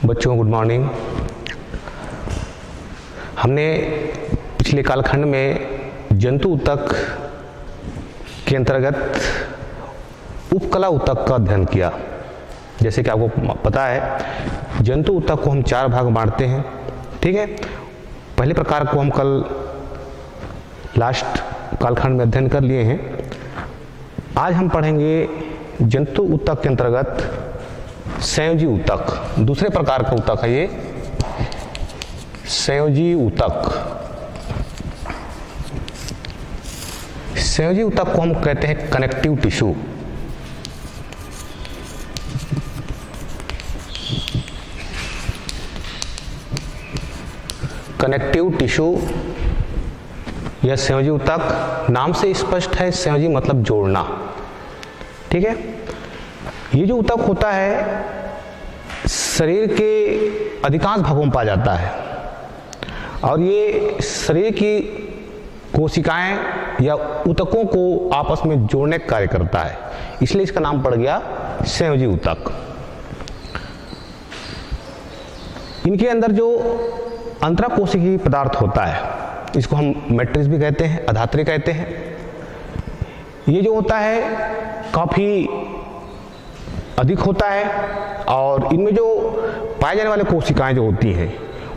बच्चों good morning. हमने पिछले कालखंड में जंतु ऊतक के अंतर्गत उपकला ऊतक का अध्ययन किया। जैसे कि आपको पता है जंतु ऊतक को हम 4 भाग बांटते हैं, ठीक है। पहले प्रकार को हम कल लास्ट कालखंड में अध्ययन कर लिए हैं। आज हम पढ़ेंगे जंतु ऊतक के अंतर्गत संयोजी ऊतक। दूसरे प्रकार का ऊतक है ये संयोजी ऊतक। संयोजी ऊतक को हम कहते हैं कनेक्टिव टिश्यू। कनेक्टिव टिश्यू यह संयोजी ऊतक नाम से स्पष्ट है। संयोजी मतलब जोड़ना, ठीक है। ये जो ऊतक होता है शरीर के अधिकांश भागों में पाया जाता है और ये शरीर की कोशिकाएं या ऊतकों को आपस में जोड़ने का कार्य करता है, इसलिए इसका नाम पड़ गया संयोजी ऊतक। इनके अंदर जो अंतराकोशिकीय पदार्थ होता है इसको हम मैट्रिक्स भी कहते हैं, अधात्री कहते हैं। ये जो होता है काफी अधिक होता है और इनमें जो पाए जाने वाले कोशिकाएं जो होती हैं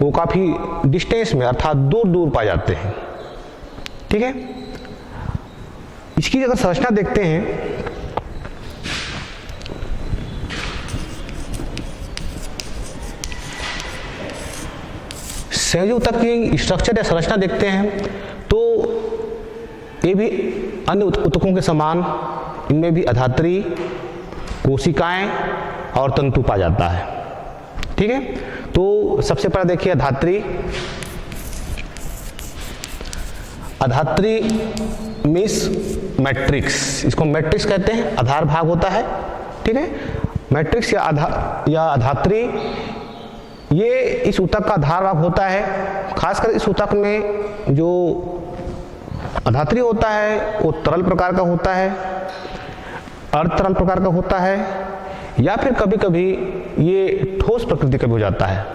वो काफी डिस्टेंस में अर्थात दूर दूर पाए जाते हैं, ठीक है। इसकी अगर संरचना देखते हैं संयोजी ऊतक की स्ट्रक्चर या संरचना देखते हैं तो ये भी अन्य ऊतकों के समान इनमें भी अधात्री, कोशिकाएं और तंतु पाया जाता है, ठीक है। तो सबसे पहले देखिए अधात्री। अधात्री मीन्स मैट्रिक्स, इसको मैट्रिक्स कहते हैं, आधार भाग होता है, ठीक है। मैट्रिक्स या अधात्री ये इस ऊतक का आधार भाग होता है। खासकर इस ऊतक में जो अधात्री होता है वो तरल प्रकार का होता है, अर्ध तरल प्रकार का होता है या फिर कभी कभी ये ठोस प्रकृति का भी हो जाता है।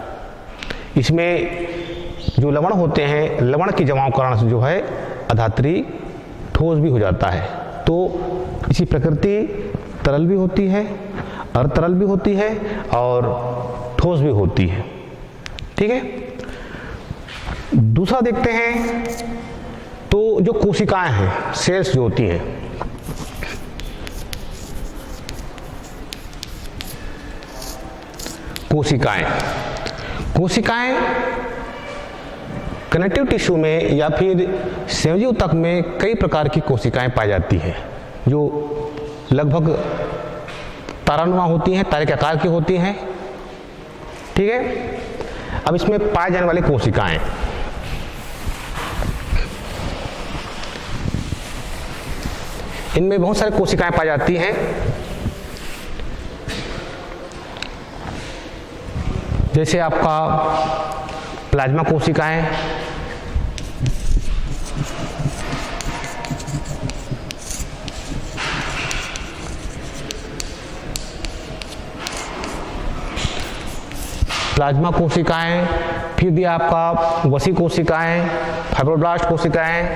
इसमें जो लवण होते हैं, लवण की जमाव कारण से जो है अधात्री ठोस भी हो जाता है। तो इसी प्रकृति तरल भी होती है, अर्ध तरल भी होती है और ठोस भी होती है, ठीक है। दूसरा देखते हैं तो जो कोशिकाएं हैं, सेल्स जो होती हैं, कोशिकाएं कनेक्टिव टिश्यू में या फिर संयोजी ऊतक में कई प्रकार की कोशिकाएं पाई जाती हैं जो लगभग तारानुमा होती हैं, तारे के आकार की होती हैं, ठीक है। अब इसमें पाए जाने वाली कोशिकाएं, इनमें बहुत सारी कोशिकाएं पाई जाती हैं। जैसे आपका प्लाज्मा कोशिकाएं, फिर भी आपका वसी कोशिकाएं, फाइब्रोब्लास्ट कोशिकाएं,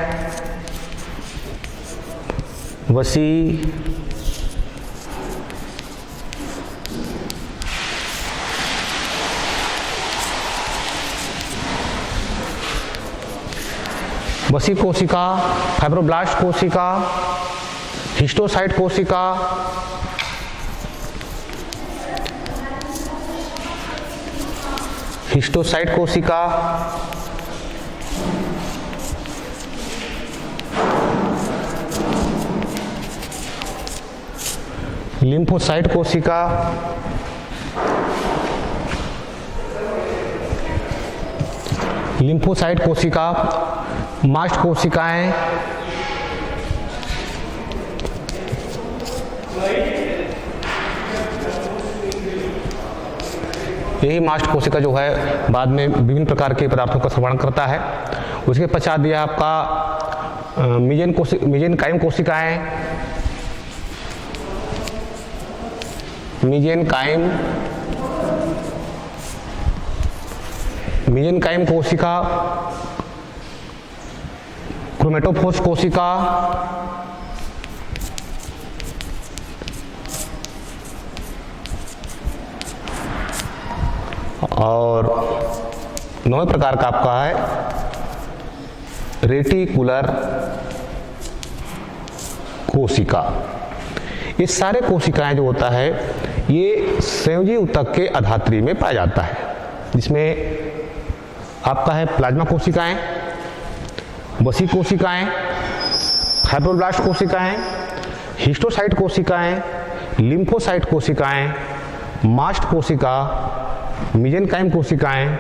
वसी कोशिका, फाइब्रोब्लास्ट कोशिका, हिस्टोसाइट कोशिका, लिम्फोसाइट कोशिका, मास्ट कोशिकाएं, यही मास्ट कोशिका जो है बाद में विभिन्न प्रकार के पदार्थों का श्रवण करता है। उसके पश्चात दिया आपका मीजेनकाइम कोशिकाएं, मीजेनकाइम मेसेंकाइम कोशिका, क्रोमेटोफोर्स कोशिका, और 9वें प्रकार का आपका है रेटिकुलर कोशिका। ये सारे कोशिकाएं जो होता है ये संयोजी ऊतक के अधात्री में पाया जाता है, जिसमें आपका है प्लाज्मा कोशिकाएं, वसी कोशिकाएं, फाइब्रोब्लास्ट कोशिकाएं, हिस्टोसाइट कोशिकाएं, लिम्फोसाइट कोशिकाएं, मास्ट कोशिका, मेसेंकाइम कोशिकाएं,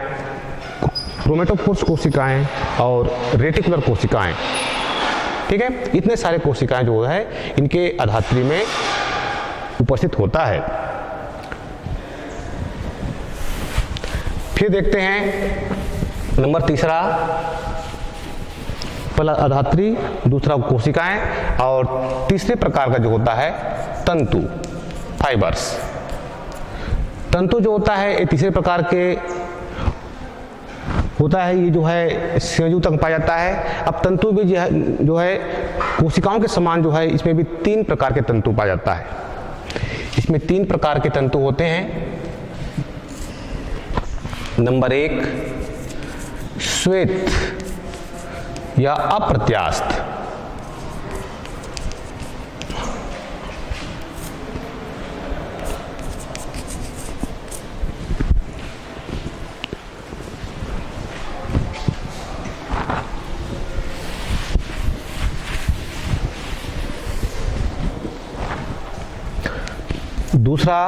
क्रोमेटोफोर्स कोशिकाएं और रेटिकुलर कोशिकाएं। ठीक है, इतने सारे कोशिकाएं जो है इनके अधात्री में उपस्थित होता है। फिर देखते हैं नंबर तीसरा, पहला अधात्री, दूसरा कोशिकाएं और तीसरे प्रकार का जो होता है तंतु, फाइबर्स। तंतु जो होता है ये तीसरे प्रकार के होता है, ये जो है संयोजी ऊतक में पाया जाता है। अब तंतु भी जो है कोशिकाओं के समान जो है इसमें भी 3 प्रकार के तंतु पाया जाता है। इसमें 3 प्रकार के तंतु होते हैं। नंबर 1 श्वेत या अप्रत्यास्थ। दूसरा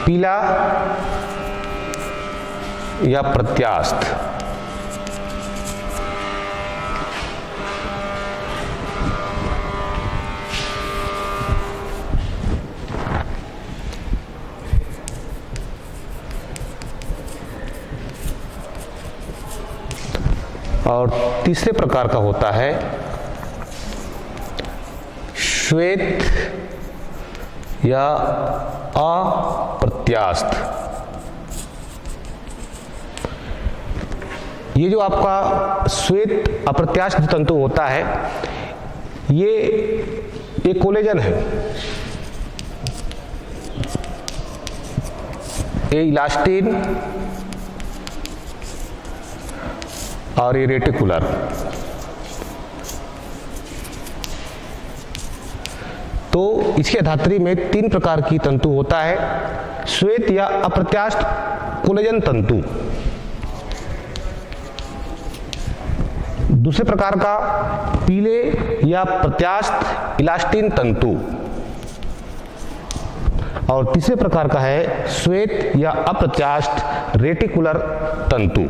पीला या प्रत्यास्थ। और तीसरे प्रकार का होता है श्वेत या अप्रत्यास्थ। ये जो आपका श्वेत अप्रत्यास्थ तंतु होता है ये एक कोलेजन है, ये इलास्टिन और ये रेटिकुलर। तो इसके अधात्री में 3 प्रकार की तंतु होता है, श्वेत या अप्रत्यास्थ कोलेजन तंतु। दूसरे प्रकार का पीले या प्रत्यास्थ इलास्टिन तंतु। और तीसरे प्रकार का है श्वेत या अप्रत्यास्थ रेटिकुलर तंतु।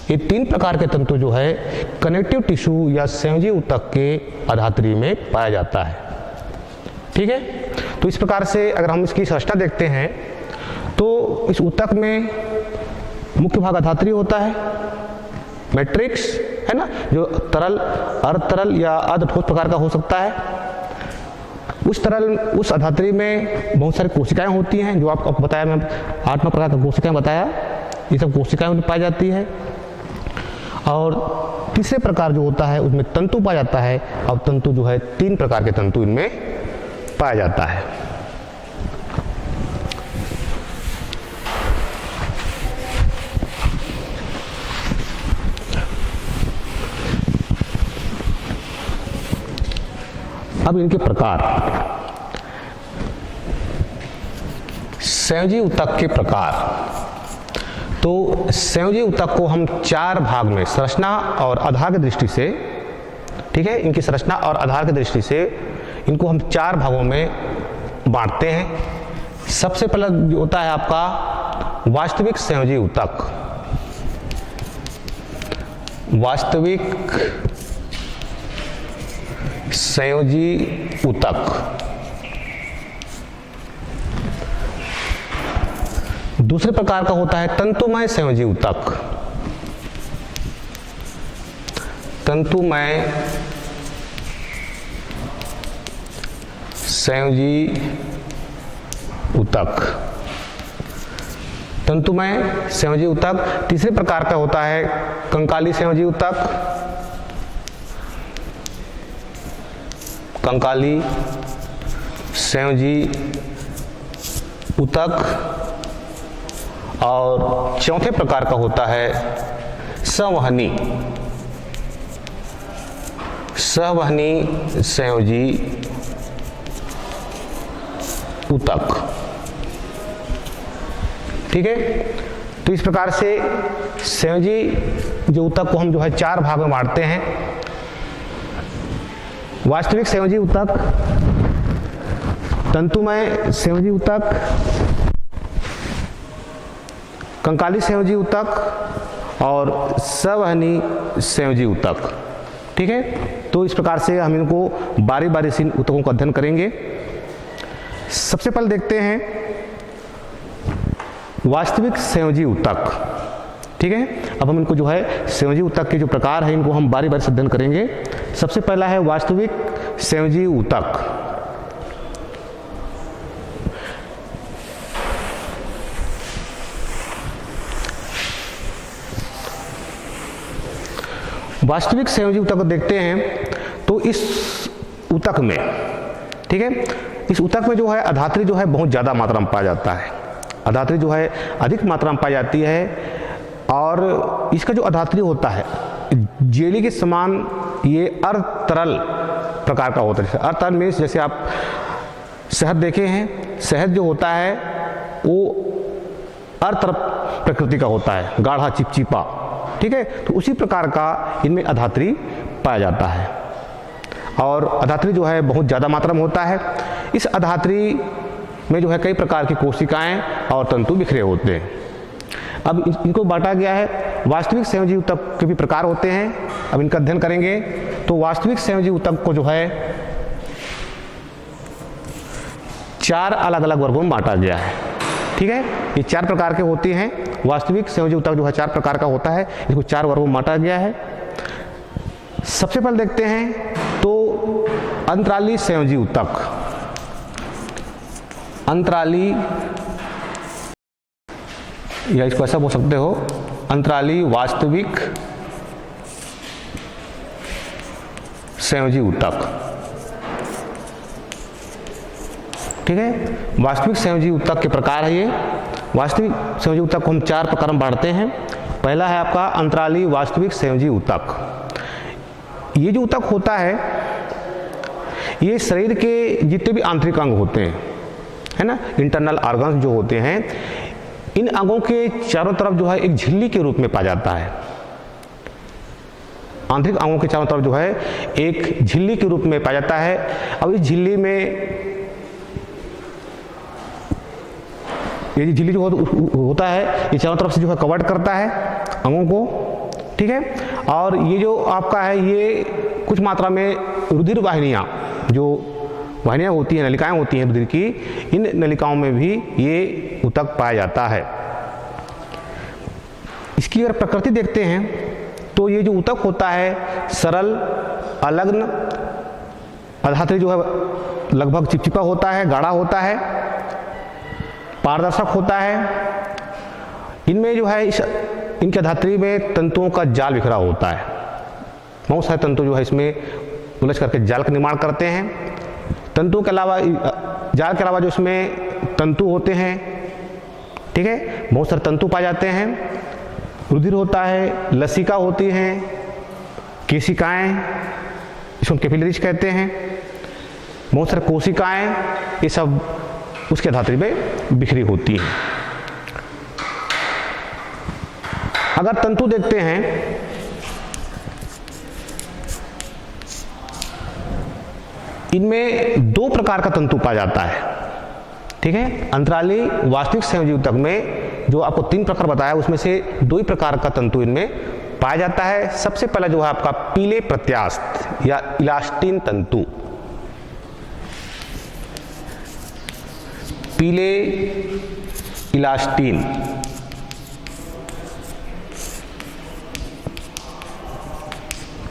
ये 3 प्रकार के तंतु जो है कनेक्टिव टिश्यू या संयोजी ऊतक के अधात्री में पाया जाता है। ठीक है, तो इस प्रकार से अगर हम इसकी संरचना देखते हैं तो इस ऊतक में मुख्य भाग अधात्री होता है, मैट्रिक्स है ना, जो तरल, अर्ध तरल या अर्ध ठोस प्रकार का हो सकता है। उस अधात्री में बहुत सारी कोशिकाएं होती हैं, जो आपको बताया, मैं 8 प्रकार की कोशिकाएं बताया, ये सब कोशिकाएं पाई जाती है। और तीसरे प्रकार जो होता है उसमें तंतु पाया जाता है। अब तंतु जो है 3 प्रकार के तंतु इनमें पाया जाता है। अब इनके प्रकार, संयोजी ऊतक के प्रकार। तो संयोजी ऊतक को हम 4 भाग में संरचना और आधार की दृष्टि से, ठीक है, इनकी संरचना और आधार की दृष्टि से इनको हम 4 भागों में बांटते हैं। सबसे पहला जो होता है आपका वास्तविक संयोजी ऊतक। वास्तविक संयोजी ऊतक। दूसरे प्रकार का होता है तंतुमय संयोजी ऊतक। तंतुमय संयोजी ऊतक, तंतुमय संयोजी ऊतक। तीसरे प्रकार का होता है कंकाली संयोजी ऊतक, कंकाली संयोजी ऊतक। और चौथे प्रकार का होता है संवहनी, संवहनी संयोजी ऊतक। ठीक है, तो इस प्रकार से संयोजी जो ऊतक को हम जो है 4 भाग में बांटते हैं। वास्तविक संयोजी ऊतक, तंतुमय संयोजी ऊतक, कंकाली संयोजी ऊतक और संवहनी संयोजी ऊतक। ठीक है, तो इस प्रकार से हम इनको बारी बारी से इन ऊतकों का अध्ययन करेंगे। सबसे पहले देखते हैं वास्तविक संयोजी ऊतक। ठीक है, अब हम इनको जो है संयोजी ऊतक के जो प्रकार है इनको हम बारी बारी से अध्ययन करेंगे। सबसे पहला है वास्तविक संयोजी ऊतक। वास्तविक संयोजी ऊतक को देखते हैं तो इस ऊतक में, ठीक है, इस ऊतक में जो है अधात्री जो है बहुत ज़्यादा मात्रा में पाया जाता है। अधात्री जो है अधिक मात्रा में पाई जाती है और इसका जो अधात्री होता है जेली के समान ये अर्धतरल प्रकार का होता है। अर्धतरल मीन्स जैसे आप शहद देखे हैं, शहद जो होता है वो अर्धतरल प्रकृति का होता है, गाढ़ा चिपचिपा। ठीक है, तो उसी प्रकार का इनमें अधात्री पाया जाता है और अधात्री जो है बहुत ज़्यादा मात्रा में होता है। इस अधात्री में जो है कई प्रकार की कोशिकाएं और तंतु बिखरे होते हैं। अब इनको बांटा गया है। वास्तविक संयोजी ऊतक के भी प्रकार होते हैं, अब इनका अध्ययन करेंगे। तो वास्तविक संयोजी ऊतक को जो है 4 अलग अलग वर्गों में बांटा गया है। ठीक है, ये 4 प्रकार के होती हैं। वास्तविक संयोजी ऊतक जो है 4 प्रकार का होता है, इसको 4 वर्गों में बांटा गया है। सबसे पहले देखते हैं तो अंतराली संयोजी ऊतक। अंतराली या इसको ऐसा बोल सकते हो अंतराली वास्तविक संयोजी ऊतक। ठीक है, वास्तविक संयोजी ऊतक के प्रकार है ये। वास्तविक संयोजी ऊतक को हम 4 प्रकार में बांटते हैं। पहला है आपका अंतराली वास्तविक संयोजी ऊतक। ये जो ऊतक होता है ये शरीर के जितने भी आंतरिक अंग होते हैं, है ना, इंटरनल ऑर्गन्स जो होते हैं, इन अंगों के चारों तरफ जो है एक झिल्ली के रूप में पाया जाता है। आंतरिक अंगों के चारों तरफ जो है एक झिल्ली के रूप में पाया जाता है। अब इस झिल्ली में ये झिल्ली जो होता है ये चारों तरफ से जो है कवर करता है अंगों को। ठीक है, और ये जो आपका है ये कुछ मात्रा में रुधिर वाहिनियाँ, जो वाहिनियाँ होती हैं, नलिकाएं होती हैं रुधिर की, इन नलिकाओं में भी ये ऊतक पाया जाता है। इसकी अगर प्रकृति देखते हैं तो ये जो ऊतक होता है सरल, अलग्न, अधात्री जो है लगभग चिपचिपा होता है, गाढ़ा होता है, पारदर्शक होता है। इनमें जो है इनके अधात्री में तंतुओं का जाल बिखरा होता है। बहुत सारे तंतु जो है इसमें उलझ करके जाल का निर्माण करते हैं। तंतुओं के अलावा, जाल के अलावा जो इसमें तंतु होते हैं, ठीक है, बहुत सारे तंतु पाए जाते हैं। रुधिर होता है, लसिका होती हैं, केशिकाएं, इसको कैपिलरीज कहते हैं, बहुत सारे कोशिकाएं, ये सब उसके धात्री में बिखरी होती हैं। अगर तंतु देखते हैं इनमें 2 प्रकार का तंतु पाया जाता है। ठीक है, अंतराली वास्तविक संयोजी ऊतक में जो आपको 3 प्रकार बताया उसमें से 2 ही प्रकार का तंतु इनमें पाया जाता है। सबसे पहला जो है आपका पीले प्रत्यास्थ या इलास्टिन तंतु, पीले इलास्टिन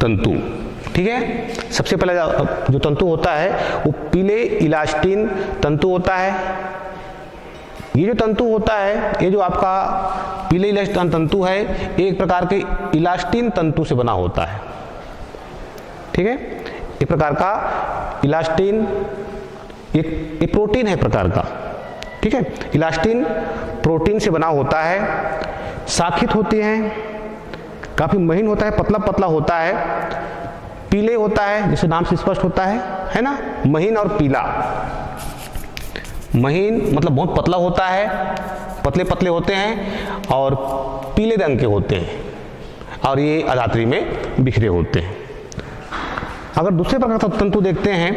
तंतु। ठीक है, सबसे पहला जो तंतु होता है वो पीले इलास्टिन तंतु होता है। ये जो तंतु होता है, ये जो आपका पीले इलास्टिन तंतु है, एक प्रकार के इलास्टिन तंतु से बना होता है। ठीक है, एक प्रकार का इलास्टिन, एक प्रोटीन है प्रकार का। ठीक है, इलास्टिन प्रोटीन से बना होता है, शाखित होती हैं, काफी महीन होता है, पतला पतला होता है, पीले होता है, जैसे नाम से स्पष्ट होता है ना, महीन और पीला। महीन मतलब बहुत पतला होता है, पतले पतले होते हैं और पीले रंग के होते हैं, और ये अधात्री में बिखरे होते हैं। अगर दूसरे प्रकार का तंतु देखते हैं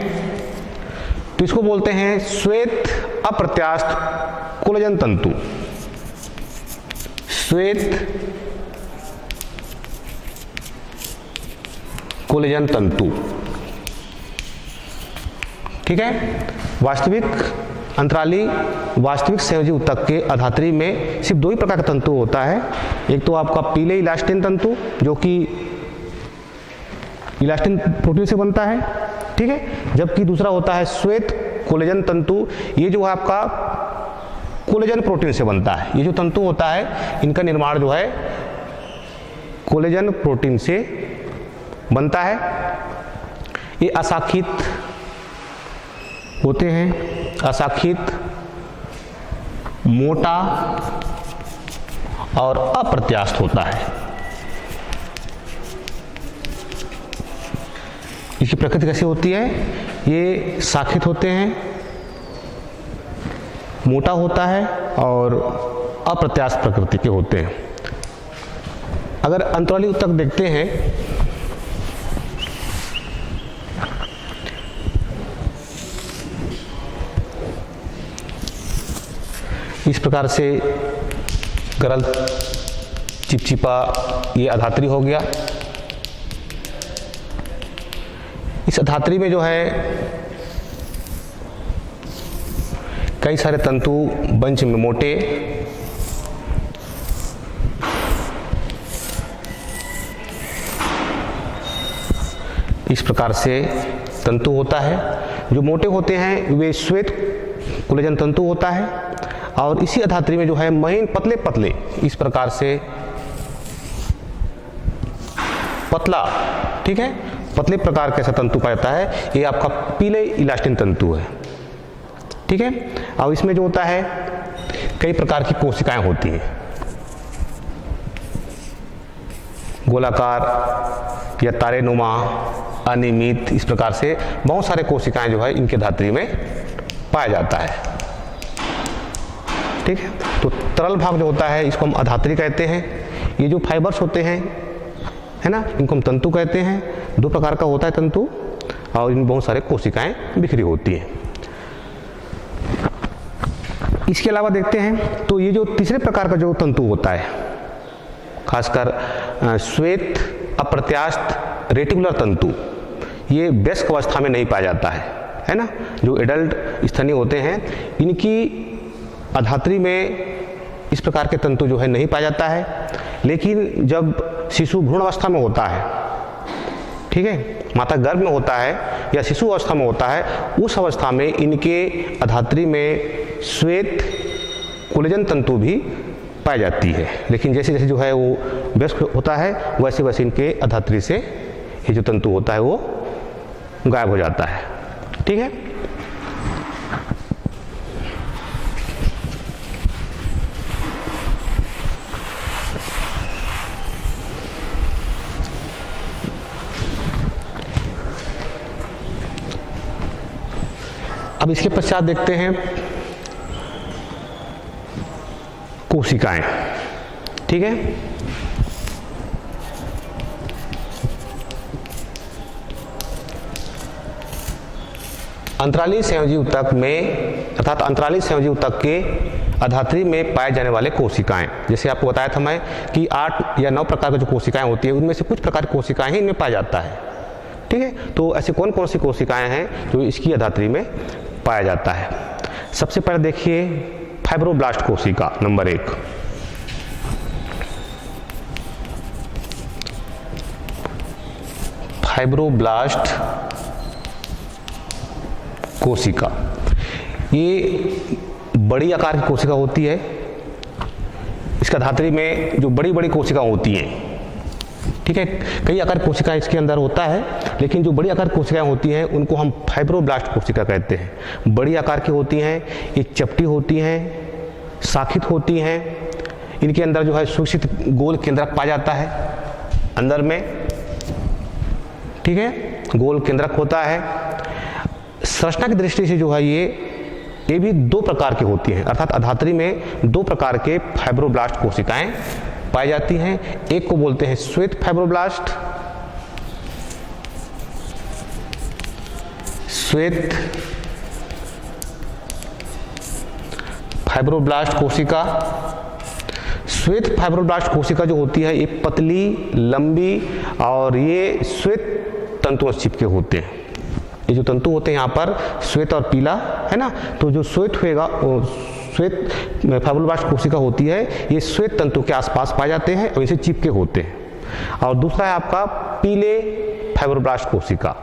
तो इसको बोलते हैं श्वेत अप्रत्यास्थ कोलेजन तंतु। श्वेत कोलेजन तंतु। ठीक है, वास्तविक अंतराली वास्तविक संयोजी ऊतक के अधात्री में सिर्फ दो ही प्रकार का तंतु होता है। एक तो आपका पीले इलास्टिन तंतु जो कि इलास्टिन प्रोटीन से बनता है। ठीक है, जबकि दूसरा होता है श्वेत कोलेजन तंतु, ये जो है आपका कोलेजन प्रोटीन से बनता है। ये जो तंतु होता है इनका निर्माण जो है कोलेजन प्रोटीन से बनता है। ये अशाखित होते हैं, अशाखित, मोटा और अप्रत्यास्थ होता है। इसकी प्रकृति कैसी होती है? ये शाखित होते हैं, मोटा होता है और अप्रत्यास्थ प्रकृति के होते हैं। अगर अंतराली ऊतक देखते हैं इस प्रकार से, गरल चिपचिपा ये अधात्री हो गया। इस अधात्री में जो है कई सारे तंतु बंच में मोटे, इस प्रकार से तंतु होता है। जो मोटे होते हैं वे श्वेत कोलेजन तंतु होता है, और इसी अधात्री में जो है महीन पतले पतले इस प्रकार से पतला, ठीक है, पतले प्रकार का ऐसा तंतु पाया जाता है। ये आपका पीले इलास्टिन तंतु है। ठीक है, और इसमें जो होता है कई प्रकार की कोशिकाएं होती हैं, गोलाकार या तारेनुमा, अनियमित, इस प्रकार से बहुत सारे कोशिकाएं जो है इनके धात्री में पाया जाता है। ठीक है, तो तरल भाग जो होता है इसको हम अधात्री कहते हैं। ये जो फाइबर्स होते हैं, है ना, इनको हम तंतु कहते हैं। दो प्रकार का होता है तंतु, और इनमें बहुत सारे कोशिकाएं बिखरी होती हैं। इसके अलावा देखते हैं तो ये जो तीसरे प्रकार का जो तंतु होता है, खासकर श्वेत अप्रत्यास्थ रेटिकुलर तंतु, ये वयस्क अवस्था में नहीं पाया जाता है ना। जो एडल्ट स्तनीय होते हैं इनकी अधात्री में इस प्रकार के तंतु जो है नहीं पाया जाता है। लेकिन जब शिशु भ्रूण अवस्था में होता है, ठीक है, माता गर्भ में होता है या शिशु अवस्था में होता है, उस अवस्था में इनके अधात्री में श्वेत कोलेजन तंतु भी पाई जाती है। लेकिन जैसे जैसे जो है वो वयस्क होता है वैसे वैसे इनके अधात्री से ये जो तंतु होता है वो गायब हो जाता है। ठीक है, अब इसके पश्चात देखते हैं कोशिकाएं। ठीक है, अंतराली संयोजी ऊतक में, अर्थात अंतराली संयोजी ऊतक के अधात्री में पाए जाने वाले कोशिकाएं, जैसे आपको बताया था मैं कि 8 या 9 प्रकार की जो कोशिकाएं होती है उनमें से कुछ प्रकार की कोशिकाएं ही इनमें पाया जाता है। ठीक है, तो ऐसे कौन कौन सी कोशिकाएं हैं जो इसकी अधात्री में पाया जाता है? सबसे पहले देखिए फाइब्रोब्लास्ट कोशिका नंबर 1। फाइब्रोब्लास्ट कोशिका, ये बड़ी आकार की कोशिका होती है। इसका धात्री में जो बड़ी बड़ी कोशिका होती हैं, ठीक है, कई आकार कोशिकाएं इसके अंदर होता है, लेकिन जो बड़ी आकार कोशिकाएं होती हैं उनको हम फाइब्रोब्लास्ट कोशिका कहते हैं। बड़ी आकार की होती हैं, ये चपटी होती हैं, शाखित होती हैं, इनके अंदर जो है सुविकसित गोल केंद्रक पाया जाता है अंदर में, ठीक है, गोल केंद्रक होता है। संरचना की दृष्टि से जो है ये भी दो प्रकार की होती हैं, अर्थात अधात्री में दो प्रकार के फाइब्रोब्लास्ट कोशिकाएं पाई जाती हैं। एक को बोलते हैं श्वेत फाइब्रोब्लास्ट, श्वेत फाइब्रोब्लास्ट कोशिका। श्वेत फाइब्रोब्लास्ट कोशिका जो होती है ये पतली, लंबी और ये श्वेत तंतुओं से चिपके होते हैं। ये जो तंतु होते हैं यहाँ पर श्वेत और पीला है ना, तो जो श्वेत होएगा वो श्वेत फाइब्रोब्लास्ट कोशिका होती है, ये श्वेत तंतु के आसपास पाए जाते हैं और इसे चिपके होते हैं। और दूसरा है आपका पीले फाइब्रोब्लास्ट कोशिका।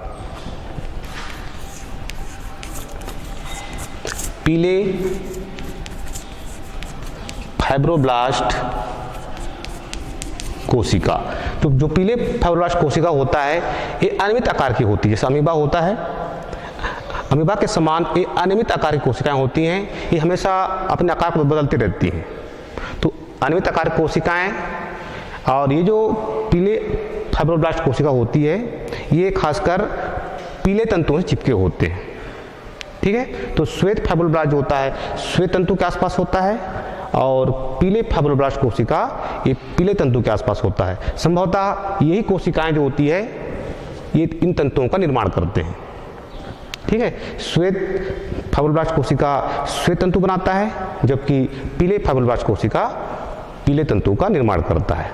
पीले फाइब्रोब्लास्ट कोशिका, तो जो पीले फाइब्रोब्लास्ट कोशिका होता है ये अनियमित आकार की होती है, जैसे अमीबा होता है, अमीबा के समान ये अनियमित आकार की कोशिकाएं होती हैं, ये हमेशा अपने आकार को बदलती रहती हैं। तो अनियमित आकार की कोशिकाएं, और ये जो पीले फाइब्रोब्लास्ट कोशिका होती है ये खासकर पीले तंतुओं से चिपके होते हैं, ठीक है। तो श्वेत फाइब्रोब्लास्ट जो होता है श्वेत तंतु के आसपास होता है और पीले फाइब्रोब्लास्ट कोशिका ये पीले तंतु के आसपास होता है। संभवतः यही कोशिकाएं जो होती है ये इन तंतुओं का निर्माण करते हैं, ठीक है। श्वेत फाइब्रोब्लास्ट कोशिका श्वेत तंतु बनाता है, जबकि पीले फाइब्रोब्लास्ट कोशिका पीले तंतु का निर्माण करता है।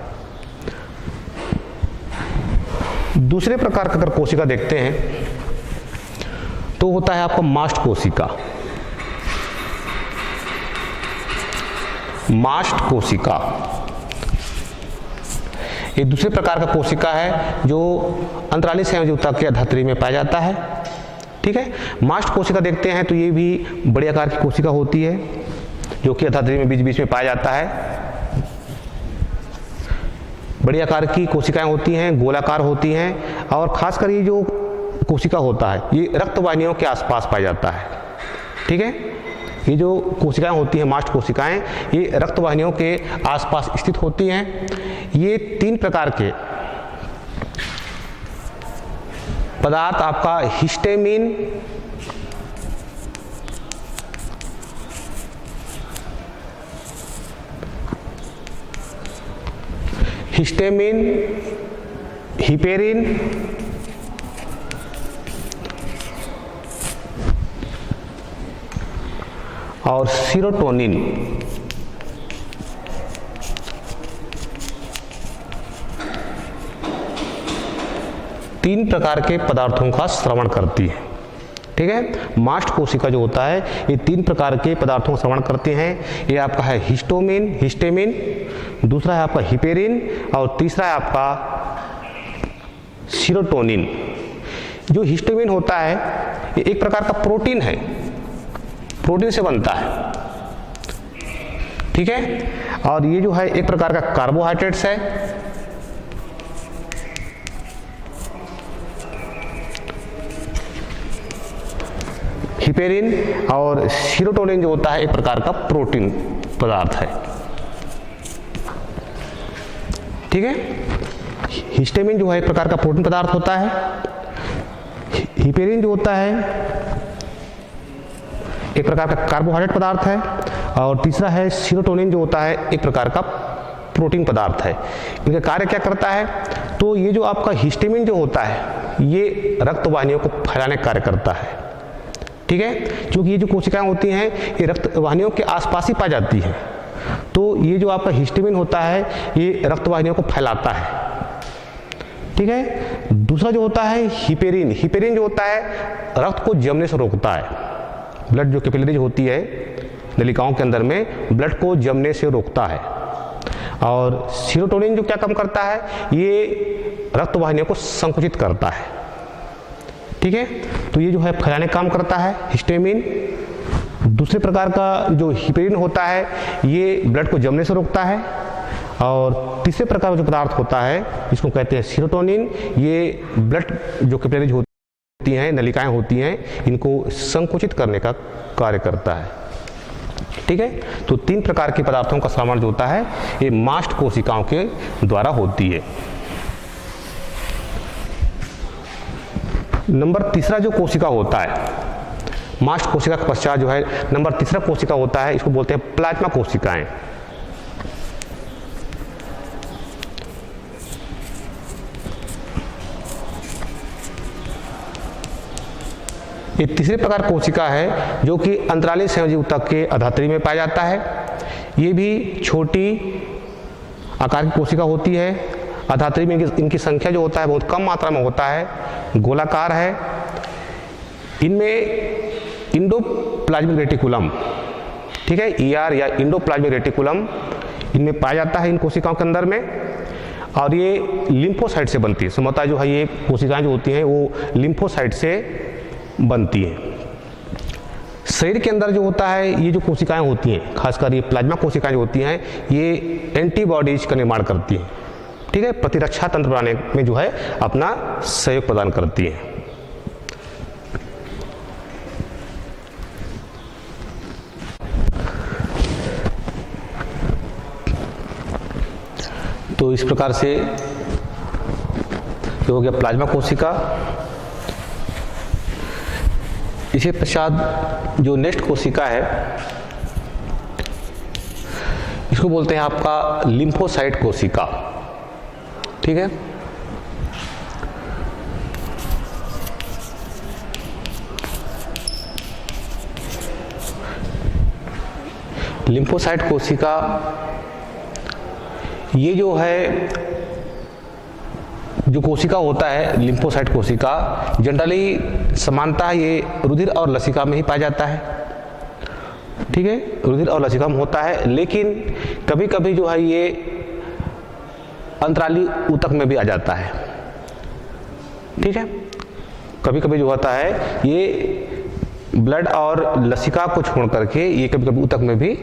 दूसरे प्रकार का अगर कोशिका देखते हैं तो होता है आपका मास्ट कोशिका। मास्ट कोशिका ये दूसरे प्रकार का कोशिका है जो अंतराली संयोजकता के अधात्री में पाया जाता है, ठीक है। मास्ट कोशिका देखते हैं तो ये भी बड़े आकार की कोशिका होती है जो कि अधात्री में बीच बीच में पाया जाता है। बड़ी आकार की कोशिकाएं होती हैं, गोलाकार होती हैं, और खासकर ये जो कोशिका होता है ये रक्त वाहिनियों के आसपास पाया जाता है, ठीक है। ये जो कोशिकाएं होती हैं मास्ट कोशिकाएं ये रक्त वाहिनियों के आसपास स्थित होती हैं। ये तीन प्रकार के पदार्थ आपका हिस्टामिन, हिपेरिन और सीरोटोनिन तीन प्रकार के पदार्थों का श्रवण करती है, ठीक है। मास्ट कोशिका जो होता है ये तीन प्रकार के पदार्थों का श्रवण करते हैं। ये आपका है हिस्टामिन, दूसरा है आपका हिपेरिन और तीसरा है आपका सीरोटोनिन। जो हिस्टामिन होता है ये एक प्रकार का प्रोटीन है, प्रोटीन से बनता है, ठीक है। और ये जो है एक प्रकार का कार्बोहाइड्रेट्स है, हिपेरिन और सीरोटोनिन जो होता है एक प्रकार का प्रोटीन पदार्थ है, ठीक है। हिस्टामिन जो है एक प्रकार का प्रोटीन पदार्थ होता है, हिपेरिन जो होता है एक प्रकार का कार्बोहाइड्रेट पदार्थ है, और तीसरा है सीरोटोनिन जो होता है एक प्रकार का प्रोटीन पदार्थ है। इनका कार्य क्या करता है, तो ये जो आपका हिस्टामिन जो होता है ये रक्त वाहिनियों को फैलाने का कार्य करता है, ठीक है। क्योंकि ये जो कोशिकाएं होती हैं ये रक्त वाहिनियों के आसपास ही पाई जाती है, तो ये जो आपका हिस्टामिन होता है ये रक्त वाहिनियों को फैलाता है, ठीक है। दूसरा जो होता है हिपेरिन जो होता है रक्त को जमने से रोकता है। ब्लड जो कैपिलरीज होती है नलिकाओं के अंदर में ब्लड को जमने से रोकता है। और सीरोटोनिन जो क्या काम करता है ये रक्त वाहिनियों को संकुचित करता है, ठीक है। तो ये जो है फैलाने का काम करता है हिस्टामिन, दूसरे प्रकार का जो हिपेरिन होता है ये ब्लड को जमने से रोकता है। और तीसरे प्रकार का जो पदार्थ होता है जिसको कहते हैं सीरोटोनिन, ये ब्लड जो कैपिलरीज होती हैं, नलिकाएं होती हैं, इनको संकुचित करने का कार्य करता है। ठीक है, तो 3 प्रकार के पदार्थों का श्रवण जो होता है ये मास्ट कोशिकाओं के द्वारा होती है। नंबर तीसरा जो कोशिका होता है, मास्ट कोशिका के पश्चात जो है नंबर तीसरा कोशिका होता है, इसको बोलते हैं प्लाज्मा कोशिकाएं। ये तीसरे प्रकार कोशिका है जो कि अंतरालीय संयोजी ऊतक के अधात्री में पाया जाता है। ये भी छोटी आकार की कोशिका होती है। अधात्री में इनकी संख्या जो होता है बहुत कम मात्रा में होता है, गोलाकार है। इनमें इंडोप्लाज्मिक रेटिकुलम, ठीक है, ER या इंडोप्लाज्मिक रेटिकुलम इनमें पाया जाता है इन कोशिकाओं के अंदर में। और ये लिम्फोसाइट से बनती है। संभवतः जो है ये कोशिकाएं जो होती हैं वो लिम्फोसाइट से बनती है। शरीर के अंदर जो होता है ये जो कोशिकाएं होती हैं, खासकर ये प्लाज्मा कोशिकाएं जो होती हैं, ये एंटीबॉडीज का निर्माण करती हैं। ठीक है, प्रतिरक्षा तंत्र बनाने में जो है अपना सहयोग प्रदान करती हैं। तो इस प्रकार से जो हो गया प्लाज्मा कोशिका। इसी पश्चात जो नेक्स्ट कोशिका है इसको बोलते हैं आपका लिम्फोसाइट कोशिका। ठीक है, लिम्फोसाइट कोशिका ये जो है जो कोशिका होता है लिम्फोसाइट कोशिका जनरली समानता ये रुधिर और लसिका में ही पाया जाता है। ठीक है, रुधिर और लसिका में होता है, लेकिन कभी कभी जो है ये अंतराली ऊतक में भी आ जाता है। ठीक है, कभी कभी जो होता है ये ब्लड और लसिका को छोड़ करके ये कभी कभी ऊतक में भी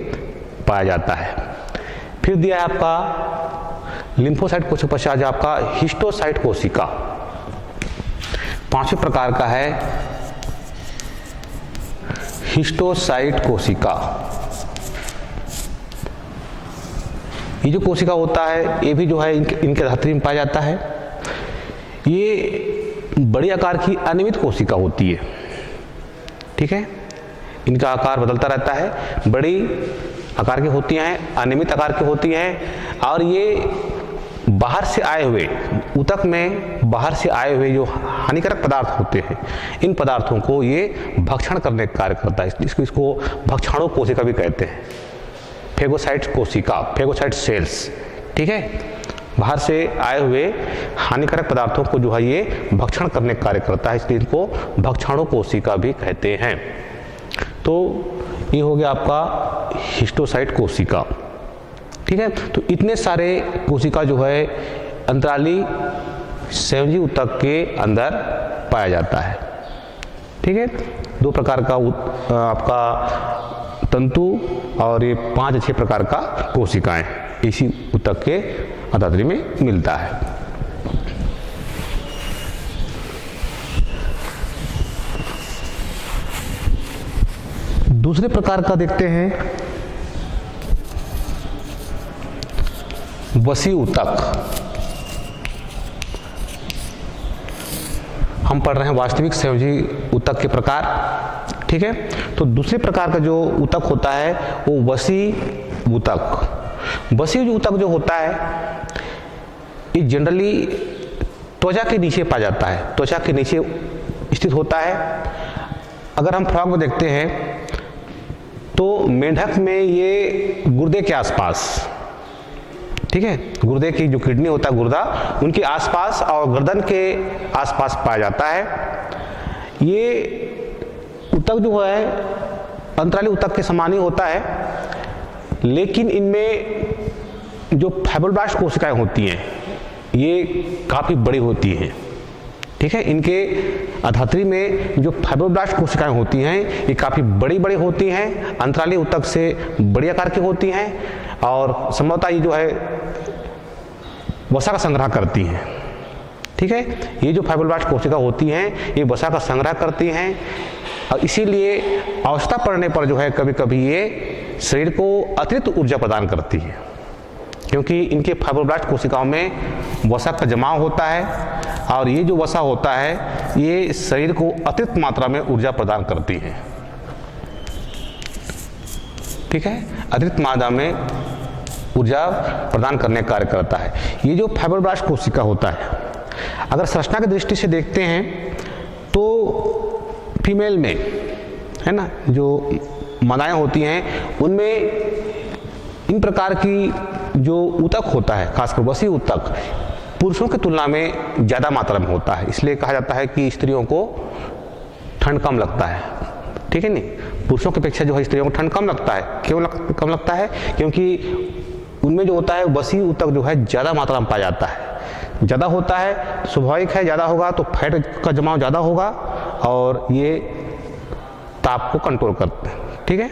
पाया जाता है। फिर दिया है आपका लिम्फोसाइट कोशिका पश्चात आपका हिस्टोसाइट कोशिका। 5वें प्रकार का है हिस्टोसाइट कोशिका। ये जो कोशिका होता है ये भी जो है इनके धात्री में पाया जाता है। ये बड़ी आकार की अनियमित कोशिका होती है। ठीक है, इनका आकार बदलता रहता है, बड़ी आकार की होती हैं, अनियमित आकार की होती हैं। और ये बाहर से आए हुए ऊतक में बाहर से आए हुए जो हानिकारक पदार्थ होते हैं इन पदार्थों को ये भक्षण करने का कार्य करता है। इसको भक्षणों कोशिका भी कहते हैं, फेगोसाइट कोशिका, फेगोसाइट सेल्स। ठीक है, बाहर से आए हुए हानिकारक पदार्थों को जो है ये भक्षण करने का कार्य करता है, इसलिए इनको भक्षणों कोशिका भी कहते हैं। तो ये हो गया आपका हिस्टोसाइट कोशिका। ठीक है, तो इतने सारे कोशिका जो है अंतराली संयोजी ऊतक के अंदर पाया जाता है। ठीक है, 2 प्रकार का आपका तंतु और ये 5-6 प्रकार का कोशिकाएं इसी ऊतक के अधात्री में मिलता है। दूसरे प्रकार का देखते हैं वसी ऊतक। हम पढ़ रहे हैं वास्तविक संयोजी ऊतक के प्रकार। ठीक है, तो दूसरे प्रकार का जो ऊतक होता है वो वसी ऊतक। वसी ऊतक जो होता है ये जनरली त्वचा के नीचे पाया जाता है, त्वचा के नीचे स्थित होता है। अगर हम फ्रॉग में देखते हैं तो मेंढक में ये गुर्दे के आसपास, ठीक है, गुर्दे की जो किडनी होता है गुर्दा, उनके आसपास और गर्दन के आसपास पाया जाता है। ये ऊतक जो है अंतराली ऊतक के समान ही होता है, लेकिन इनमें जो फाइब्रोब्लास्ट कोशिकाएं होती हैं ये काफ़ी बड़ी होती हैं। ठीक है। इनके अधात्री में जो फाइब्रोब्लास्ट कोशिकाएं होती हैं ये काफ़ी बड़ी बड़ी होती हैं, अंतराली ऊतक से बड़ी आकार की होती हैं और संभवतः ये जो है वसा का संग्रह करती हैं। ठीक है, ये जो फाइब्रोब्लास्ट कोशिका होती हैं ये वसा का संग्रह करती हैं और इसीलिए आवश्यकता पड़ने पर जो है कभी कभी ये शरीर को अतिरिक्त ऊर्जा प्रदान करती है, क्योंकि इनके फाइब्रोब्लास्ट कोशिकाओं में वसा का जमाव होता है और ये जो वसा होता है ये शरीर को अतिरिक्त मात्रा में ऊर्जा प्रदान करती है। ठीक है, अतिरिक्त मात्रा में ऊर्जा प्रदान करने का कार्य करता है। ये जो फाइब्रोब्लास्ट कोशिका होता है, अगर संरचना की दृष्टि से देखते हैं तो फीमेल में है ना, जो मादाएं होती हैं उनमें इन प्रकार की जो ऊतक होता है, खासकर वसी ऊतक, पुरुषों की तुलना में ज़्यादा मात्रा में होता है। इसलिए कहा जाता है कि स्त्रियों को ठंड कम लगता है। ठीक है नहीं, पुरुषों की अपेक्षा जो है स्त्रियों को ठंड कम लगता है। क्यों कम लगता है? क्योंकि उनमें जो होता है वसी ऊतक जो है ज़्यादा मात्रा में पाया जाता है। ज़्यादा होता है, स्वाभाविक है, ज़्यादा होगा तो फैट का जमाव ज़्यादा होगा और ये ताप को कंट्रोल करते हैं। ठीक है,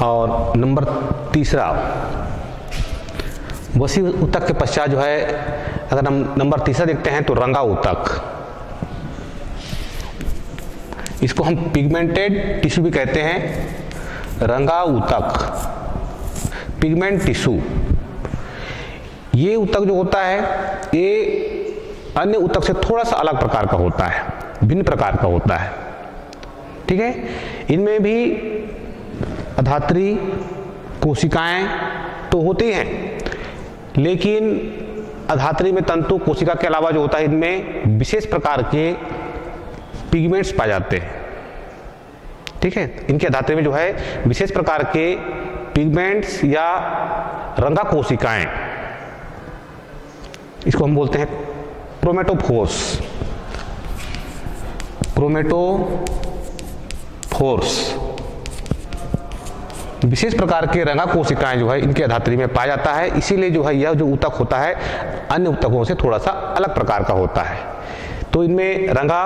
और नंबर तीसरा, वसी ऊतक के पश्चात जो है अगर हम नंबर तीसरा देखते हैं तो रंगा ऊतक, इसको हम पिगमेंटेड टिश्यू भी कहते हैं। रंगा ऊतक, पिगमेंट टिश्यू, ये ऊतक जो होता है ये अन्य ऊतक से थोड़ा सा अलग प्रकार का होता है, भिन्न प्रकार का होता है। ठीक है, इनमें भी अधात्री कोशिकाएं तो होती हैं, लेकिन अधात्री में तंतु कोशिका के अलावा जो होता है इनमें विशेष प्रकार के पिगमेंट्स पाए जाते हैं। ठीक है, इनके अधात्री में जो है विशेष प्रकार के पिगमेंट्स या रंगा कोशिकाएं, इसको हम बोलते हैं क्रोमेटोफोर्स। क्रोमेटोफोर्स विशेष प्रकार के रंगा कोशिकाएं जो है इनके अधात्री में पाया जाता है। इसीलिए जो है यह जो ऊतक होता है अन्य ऊतकों से थोड़ा सा अलग प्रकार का होता है। तो इनमें रंगा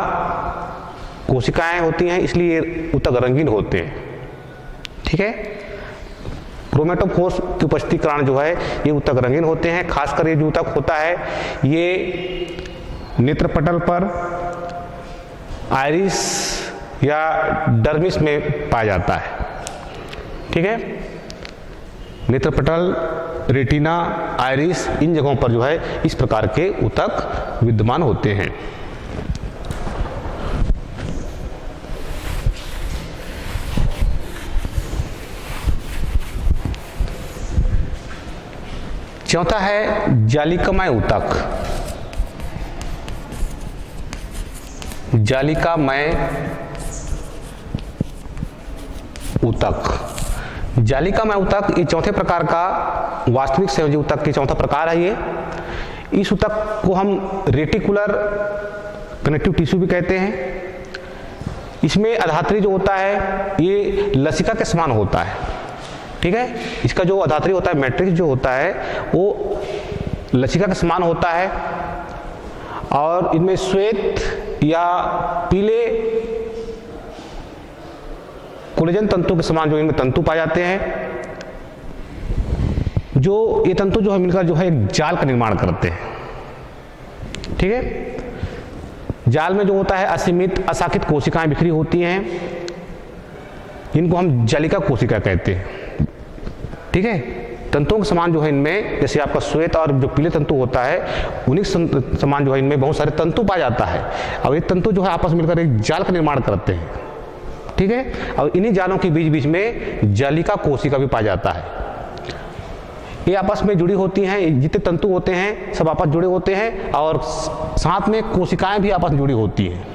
कोशिकाएं होती हैं, इसलिए ऊतक रंगीन होते हैं। ठीक है, क्रोमेटोफोर्स की उपस्थिति के कारण जो है ये ऊतक रंगीन होते हैं। खासकर ये जो ऊतक होता है ये नेत्रपटल पर, आइरिस या डर्मिस में पाया जाता है। ठीक है, नेत्रपटल, रेटिना, आइरिस, इन जगहों पर जो है इस प्रकार के ऊतक विद्यमान होते हैं। चौथा है जालिकामय ऊतक। जालिकामय ऊतक, जालिकामय ऊतक ये चौथे प्रकार का वास्तविक संयोजी ऊतक के चौथा प्रकार है। ये इस ऊतक को हम रेटिकुलर कनेक्टिव टिश्यू भी कहते हैं। इसमें अधात्री जो होता है ये लसिका के समान होता है। ठीक है, इसका जो अधात्री होता है, मैट्रिक्स जो होता है वो लसिका के समान होता है और इनमें श्वेत या पीले कोलेजन तंतु के समान जो इनमें तंतु पाए जाते हैं, जो ये तंतु जो है मिलकर जो है एक जाल का निर्माण करते हैं। ठीक है, जाल में जो होता है असीमित अशाखित कोशिकाएं बिखरी होती हैं, इनको हम जालिका कोशिका कहते हैं। ठीक है, तंतुओं के समान जो है इनमें, जैसे आपका श्वेत और जो पीले तंतु होता है उन्हीं समान जो है इनमें बहुत सारे तंतु पाए जाता है और ये तंतु जो है आपस में मिलकर एक जाल का निर्माण करते हैं। ठीक है, और इन्हीं जालों के बीच बीच में जालिका कोशिका भी पाया जाता है। ये आपस में जुड़ी होती हैं, जितने तंतु होते हैं सब आपस जुड़े होते हैं और साथ में कोशिकाएं भी आपस में जुड़ी होती हैं।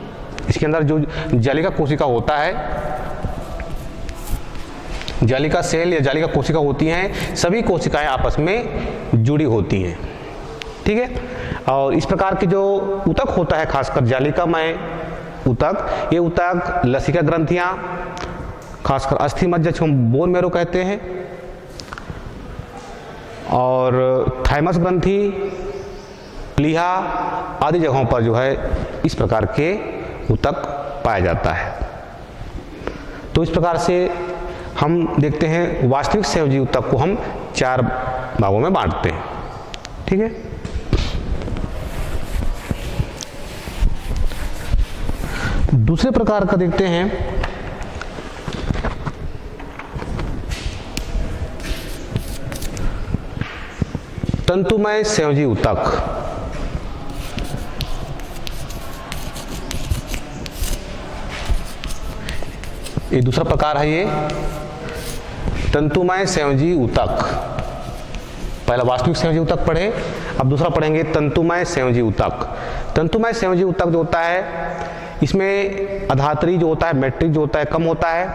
इसके अंदर जो जालिका कोशिका होता है, जालिका सेल या जालिका कोशिका होती हैं, सभी कोशिकाएं आपस में जुड़ी होती हैं। ठीक है, और इस प्रकार के जो ऊतक होता है, खासकर जालिकामय ऊतक, ये ऊतक लसिका ग्रंथियां, खासकर अस्थि मज्जा जिसको हम बोन मैरो कहते हैं, और थाइमस ग्रंथि, प्लीहा आदि जगहों पर जो है इस प्रकार के ऊतक पाया जाता है। तो इस प्रकार से हम देखते हैं वास्तविक संयोजी ऊतक को हम 4 भागों में बांटते हैं। ठीक है, दूसरे प्रकार का देखते हैं तंतुमय संयोजी ऊतक। ये दूसरा प्रकार है, ये तंतुमय संयोजी ऊतक। पहला वास्तविक संयोजी ऊतक पढ़े, अब दूसरा पढ़ेंगे तंतुमय संयोजी ऊतक। तंतुमय संयोजी ऊतक जो होता है इसमें अधात्री जो होता है, मैट्रिक्स जो होता है कम होता है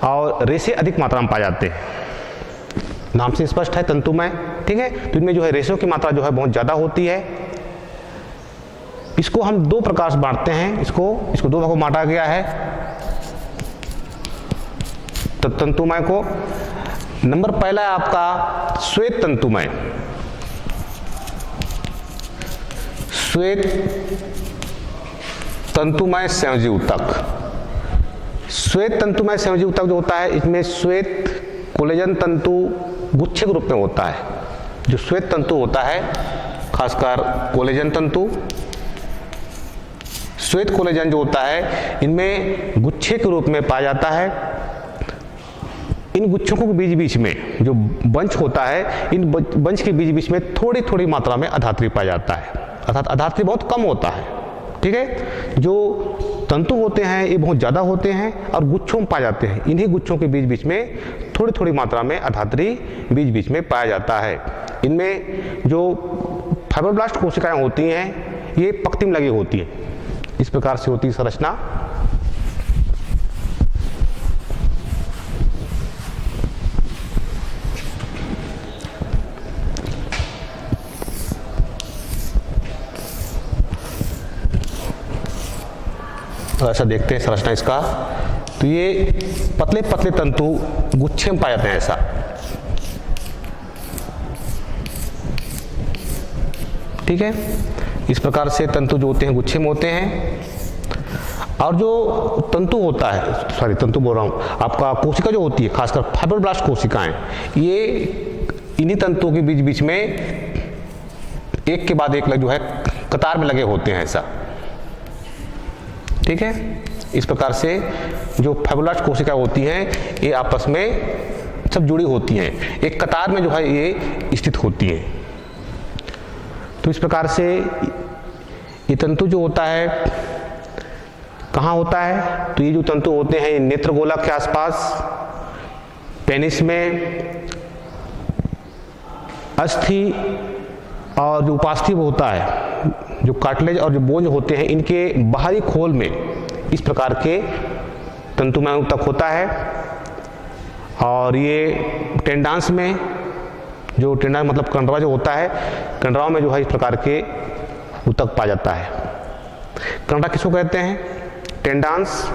और रेशे अधिक मात्रा में पाए जाते हैं। नाम से स्पष्ट है तंतुमय। ठीक है, तो इनमें जो है रेशों की मात्रा जो है बहुत ज़्यादा होती है। इसको हम 2 प्रकार से बांटते हैं, इसको 2 भागों में बांटा गया है तंतुमय को। नंबर पहला है आपका श्वेत तंतुमय। श्वेत तंतुमय संयोजी ऊतक। श्वेत तंतुमय संयोजी ऊतक जो होता है इसमें श्वेत कोलेजन तंतु गुच्छे के रूप में होता है। जो श्वेत तंतु होता है खासकर कोलेजन तंतु, श्वेत कोलेजन जो होता है इनमें गुच्छे के रूप में पाया जाता है। इन गुच्छों को बीच बीच में जो बंच होता है, इन बंच के बीच बीच में थोड़ी थोड़ी मात्रा में अधात्री पाया जाता है, अर्थात अधात्री बहुत कम होता है। ठीक है, जो तंतु होते हैं ये बहुत ज़्यादा होते हैं और गुच्छों में पाए जाते हैं। इन्हीं गुच्छों के बीच बीच में थोड़ी थोड़ी मात्रा में अधात्री बीच बीच में पाया जाता है। इनमें जो फाइब्रोब्लास्ट कोशिकाएं होती हैं ये पंक्ति में लगी होती हैं। इस प्रकार से होती है संरचना। तो ऐसा देखते हैं संरचना इसका, तो ये पतले पतले तंतु गुच्छे में पाए जाते हैं ऐसा। ठीक है, इस प्रकार से तंतु जो होते हैं गुच्छे में होते हैं। और जो तंतु होता है, तंतु बोल रहा हूं, आपका कोशिका जो होती है खासकर फाइब्रोब्लास्ट कोशिकाएं, ये इन्हीं तंतुओं के बीच बीच में एक के बाद एक जो है कतार में लगे होते हैं ऐसा। ठीक है, इस प्रकार से जो फाइब्रोब्लास्ट कोशिका होती हैं ये आपस में सब जुड़ी होती हैं, एक कतार में जो है ये स्थित होती हैं। तो इस प्रकार से ये तंतु जो होता है कहाँ होता है, तो ये जो तंतु होते हैं नेत्र गोलक के आसपास, पेनिस में, अस्थि और जो उपास्थि होता है, जो कार्टिलेज और जो बोन होते हैं इनके बाहरी खोल में इस प्रकार के तंतुमय ऊतक होता है। और ये टेंडांस में, जो टेंडांस मतलब कंडरा जो होता है, कंडराओं में जो है इस प्रकार के ऊतक पाया जाता है। कंडरा किसको कहते हैं? टेंडांस।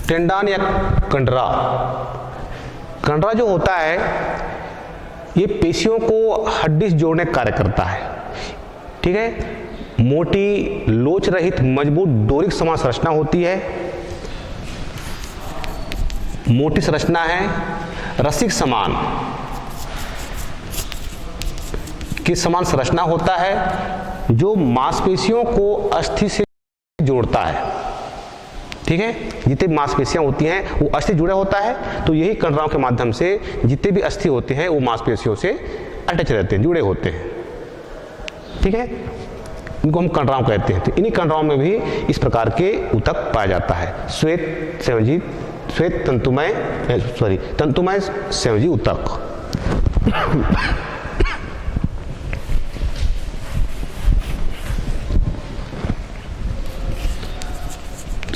टेंडान या कंडरा, कंडरा जो होता है ये पेशियों को हड्डी से जोड़ने का कार्य करता है। ठीक है, मोटी लोच रहित मजबूत डोरी समान संरचना होती है, मोटी संरचना है, रसिक समान की समान संरचना होता है जो मांसपेशियों को अस्थि से जोड़ता है। ठीक है, जितनी मांसपेशियां होती हैं वो अस्थि जुड़ा होता है, तो यही कंडराओं के माध्यम से जितने भी अस्थि होते हैं वो मांसपेशियों से अटैच रहते हैं, जुड़े होते हैं। ठीक है, इनको हम कंडराओं कहते हैं। तो इन्हीं कंडराओं में भी इस प्रकार के ऊतक पाया जाता है, श्वेत तंतुमय संयोजी ऊतक।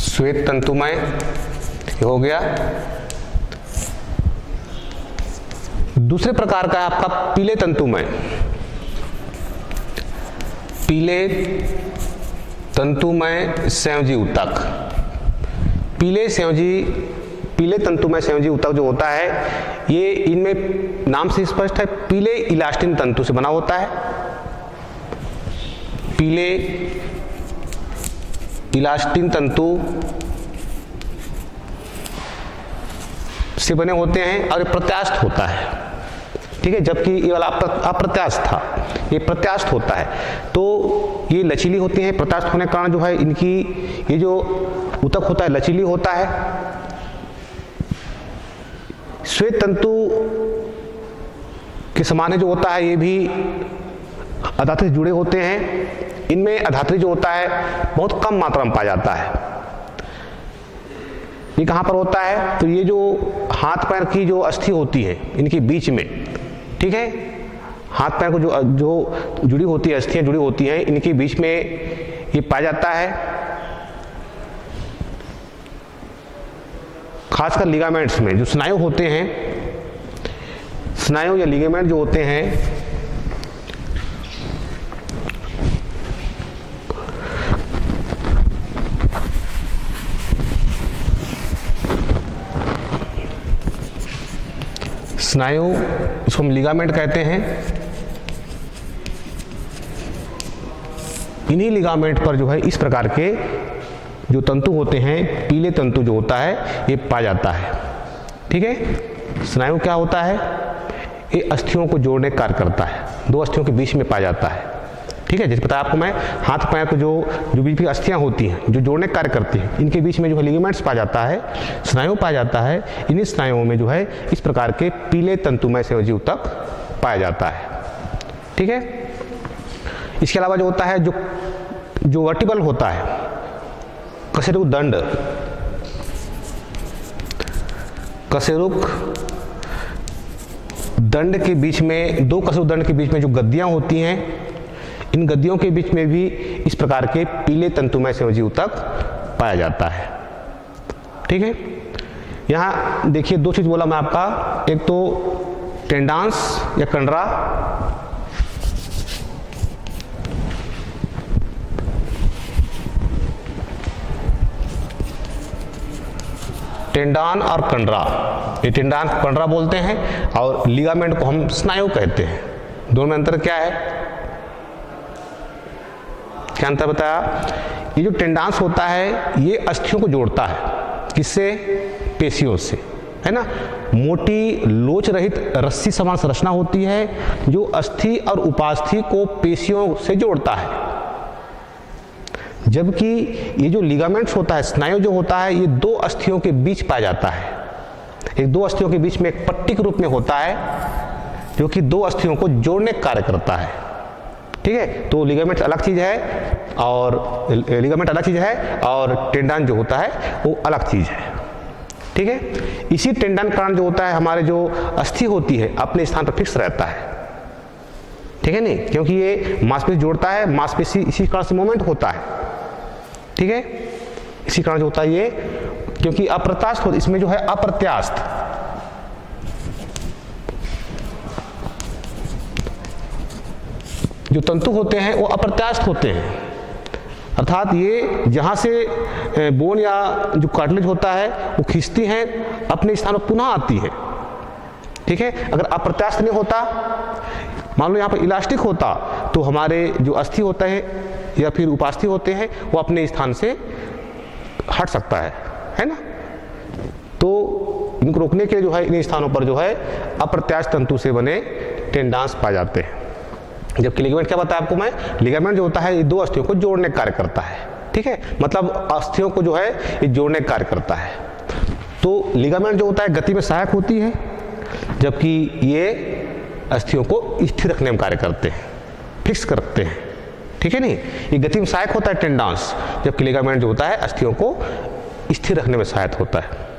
श्वेत तंतुमय हो गया। दूसरे प्रकार का है आपका पीले तंतुमय। पीले तंतुमय संयोजी ऊतक। पीले तंतुमय संयोजी ऊतक जो होता है, ये इनमें नाम से स्पष्ट है, पीले इलास्टिन तंतु से बना होता है। पीले इलास्टिन तंतु से बने होते हैं और ये प्रत्यास्थ होता है, ठीक है, जबकि ये वाला अप्रत्यास्थ था, ये प्रत्यास्थ होता है। तो ये लचीली होती हैं, प्रत्यास्थ होने के कारण जो है इनकी ये जो ऊतक होता है लचीली होता है। श्वेत तंतु के समान जो होता है ये भी अधात्री से जुड़े होते हैं। इनमें अधात्री जो होता है बहुत कम मात्रा में पाया जाता है। ये कहाँ पर होता है, तो ये जो हाथ पैर की जो अस्थि होती है इनके बीच में, ठीक है, हाथ पैर को जो जुड़ी होती है, अस्थियां जुड़ी होती हैं, इनके बीच में ये पाया जाता है। खासकर लिगामेंट्स में जो स्नायु होते हैं, स्नायु या लिगामेंट जो होते हैं, स्नायु इसको हम लिगामेंट कहते हैं। इन्हीं लिगामेंट पर जो है इस प्रकार के जो तंतु होते हैं, पीले तंतु जो होता है ये पाया जाता है, ठीक है। स्नायु क्या होता है, ये अस्थियों को जोड़ने का कार्य करता है, दो अस्थियों के बीच में पाया जाता है, ठीक है। जैसे बताया आपको मैं, हाथ पैर को जो बीच की अस्थियां होती हैं जो जोड़ने का कार्य करती हैं, इनके बीच में जो है लिगामेंट्स पाया जाता है, स्नायु पाया जाता है। इन्हीं स्नायुओं में जो है इस प्रकार के पीले तंतुमय संयोजी ऊतक पाया जाता है, ठीक है। इसके अलावा जो होता है, जो वर्टिबल होता है, कशेरुक दंड, कशेरुक दंड के बीच में, दो कशेरुक दंड के बीच में जो गद्दियां होती हैं, इन गद्दियों के बीच में भी इस प्रकार के पीले तंतुमय संयोजी ऊतक पाया जाता है, ठीक है। यहाँ देखिए दो चीज बोला मैं आपका, एक तो टेंडांस या कंडरा, टेंडान और कंडरा, ये टेंडान को कंडरा बोलते हैं और लिगामेंट को हम स्नायु कहते हैं। दोनों में अंतर क्या है, क्या अंतर बताया। ये जो टेंडांस होता है ये अस्थियों को जोड़ता है, किससे, पेशियों से, है ना। मोटी लोच रहित रस्सी समान संरचना होती है जो अस्थि और उपास्थि को पेशियों से जोड़ता है, जबकि ये जो लिगामेंट्स होता है, स्नायु जो होता है, ये दो अस्थियों के बीच पाया जाता है। एक दो अस्थियों के बीच में एक पट्टी के रूप में होता है जो कि दो अस्थियों को जोड़ने का कार्य करता है, ठीक है। तो लिगामेंट अलग चीज है और टेंडान जो होता है वो अलग चीज है, ठीक है। इसी टेंडान के कारण जो होता है हमारे जो अस्थि होती है अपने स्थान पर फिक्स रहता है, ठीक है नहीं, क्योंकि ये मांसपेशी जोड़ता है, मांसपेशी इसी कारण से मूवमेंट होता है, ठीक है। इसी कारण जो होता है ये, क्योंकि अप्रत्यास्थ होता, इसमें जो है अप्रत्यास्थ, जो तंतु होते हैं वो अप्रत्यास्थ होते हैं, अर्थात ये जहां से बोन या जो कार्टिलेज होता है वो खींचती हैं अपने स्थान पर पुनः आती है, ठीक है। अगर अप्रत्यास्थ नहीं होता, मान लो यहाँ पर इलास्टिक होता, तो हमारे जो अस्थि होते हैं या फिर उपास्थि होते हैं वो अपने स्थान से हट सकता है ना। तो इनको रोकने के लिए जो है इन स्थानों पर जो है अप्रत्यास्थ तंतु से बने टेंडांस पाए जाते हैं। जबकि लिगामेंट क्या बताया आपको मैं, लिगामेंट जो होता है ये दो अस्थियों को जोड़ने का कार्य करता है, ठीक है, मतलब अस्थियों को जो है ये जोड़ने का कार्य करता है। तो लिगामेंट जो होता है गति में सहायक होती है, जबकि ये अस्थियों को स्थिर रखने में कार्य करते हैं, फिक्स करते हैं, ठीक है नहीं। ये गति में सहायक होता है टेंडांस, जबकि लिगामेंट जो होता है अस्थियों को स्थिर रखने में सहायक होता है।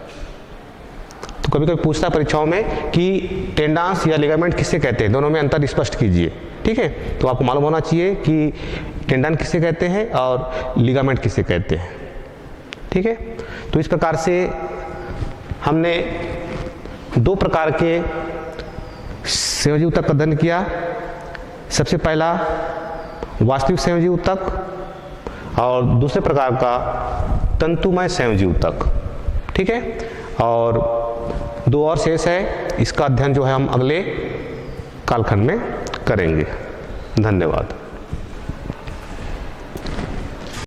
तो कभी कभी पूछता है परीक्षाओं में कि टेंडांस या लिगामेंट किससे कहते हैं, दोनों में अंतर स्पष्ट कीजिए, ठीक है। तो आपको मालूम होना चाहिए कि टेंडन किसे कहते हैं और लिगामेंट किसे कहते हैं, ठीक है। तो इस प्रकार से हमने दो प्रकार के संयोजी ऊतक का अध्ययन किया। सबसे पहला वास्तविक संयोजी ऊतक और दूसरे प्रकार का तंतुमय संयोजी ऊतक। ठीक है। और 2 और शेष है, इसका अध्ययन जो है हम अगले कालखंड में करेंगे। धन्यवाद।